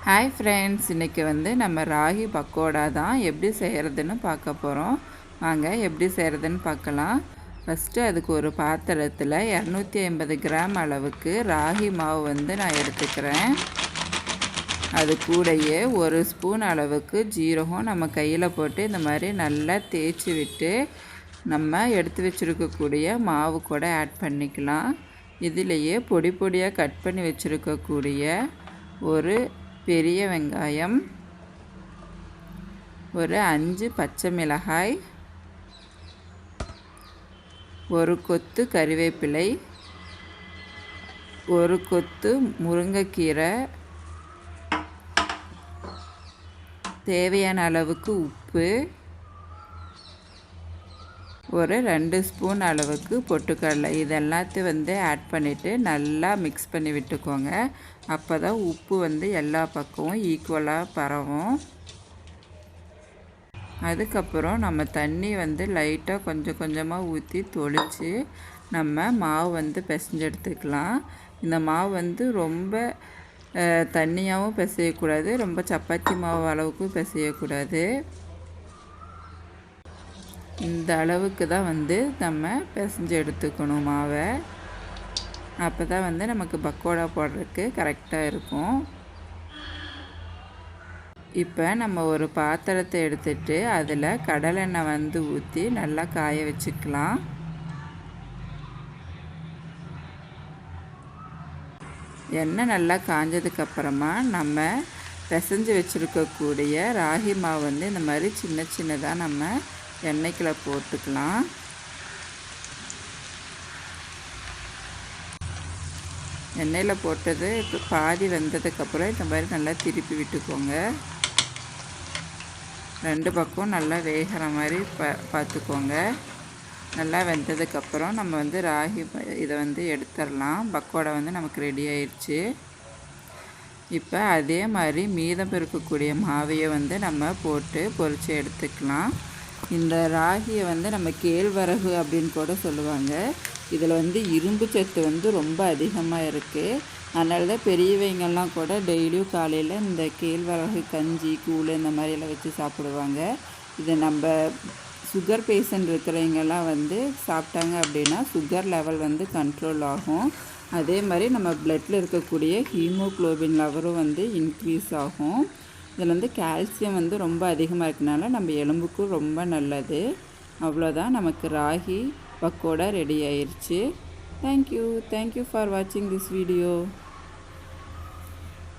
Hi friends, இன்றைக்கி நம்ம ராகி பக்கோடா தான் எப்படி செய்கிறதுன்னு பார்க்க போகிறோம். வாங்க எப்படி செய்கிறதுன்னு பார்க்கலாம். ஃபஸ்ட்டு அதுக்கு ஒரு பாத்திரத்தில் 250 கிராம் அளவுக்கு ராகி மாவு நான் எடுத்துக்கிறேன். அது கூடயே ஒரு ஸ்பூன் அளவுக்கு ஜீரகம் நம்ம கையில் போட்டு இந்த மாதிரி நல்லா தேய்ச்சி விட்டு நம்ம எடுத்து வச்சுருக்கக்கூடிய மாவு கூட ஆட் பண்ணிக்கலாம். இதிலேயே பொடி பொடியாக கட் பண்ணி வச்சுருக்கக்கூடிய ஒரு பெரிய வெங்காயம், ஒரு 5 பச்சை மிளகாய், ஒரு கொத்து கறிவேப்பிலை, ஒரு கொத்து முருங்கைக்கீரை, தேவையான அளவுக்கு உப்பு, ஒரு 2 ஸ்பூன் அளவுக்கு பொட்டுக்கடலை. இதெல்லாத்தையும் ஆட் பண்ணிவிட்டு நல்லா மிக்ஸ் பண்ணி விட்டுக்கோங்க. அப்போ தான் உப்பு எல்லா பக்கமும் ஈக்குவலாக பரவும். அதுக்கப்புறம் நம்ம தண்ணி லைட்டாக கொஞ்சம் கொஞ்சமாக ஊற்றி தொளித்து நம்ம மாவு பிசைஞ்சு எடுத்துக்கலாம். இந்த மாவு ரொம்ப தண்ணியாகவும் பிசையக்கூடாது, ரொம்ப சப்பாத்தி மாவு அளவுக்கு பிசையக்கூடாது. இந்த அளவுக்கு தான் நம்ம பிசைஞ்சு எடுத்துக்கணும் மாவை. அப்போ தான் நமக்கு பக்கோடா போடுறதுக்கு கரெக்டாக இருக்கும். இப்போ நம்ம ஒரு பாத்திரத்தை எடுத்துகிட்டு அதில் கடலெண்ணெய் ஊற்றி நல்லா காய வச்சுக்கலாம். எண்ணெய் நல்லா காஞ்சதுக்கப்புறமா நம்ம பிசைஞ்சு வச்சுருக்கக்கூடிய ராகி மாவு இந்த மாதிரி சின்ன சின்னதாக நம்ம எண்ணெய்க்குள்ள போட்டுக்கலாம். எண்ணெயில் போட்டது பாதி வெந்ததுக்கப்புறம் இந்த மாதிரி நல்லா திருப்பி விட்டுக்கோங்க. 2 பக்கம் நல்லா வேகிற மாதிரி பார்த்துக்கோங்க. நல்லா வெந்ததுக்கப்புறம் நம்ம ராகி இதை எடுத்துடலாம். பக்கோடா நமக்கு ரெடி ஆயிடுச்சு. இப்போ அதே மாதிரி மீதம் இருக்கக்கூடிய மாவையை நம்ம போட்டு பொரித்து எடுத்துக்கலாம். இந்த ராகியை நம்ம கேழ்வரகு அப்படின்னு கூட சொல்லுவாங்க. இதில் இரும்பு சத்து ரொம்ப அதிகமாக இருக்குது. அதனால தான் பெரியவங்கெல்லாம் கூட டெய்லியும் காலையில் இந்த கேழ்வரகு கஞ்சி கூழ் இந்த மாதிரியெல்லாம் வச்சு சாப்பிடுவாங்க. இது நம்ம சுகர் பேஷண்ட் இருக்கிறவங்கெல்லாம் சாப்பிட்டாங்க அப்படின்னா சுகர் லெவல் கண்ட்ரோல் ஆகும். அதே மாதிரி நம்ம பிளட்டில் இருக்கக்கூடிய ஹீமோக்ளோபின் லெவலும் இன்க்ரீஸ் ஆகும். இதில் கால்சியம் ரொம்ப அதிகமாக இருக்கனால நம்ம எலும்புக்கும் ரொம்ப நல்லது. அவ்வளோதான், நமக்கு ராகி பக்கோடா ரெடி ஆயிடுச்சு. தேங்க்யூ ஃபார் வாட்சிங் திஸ் வீடியோ.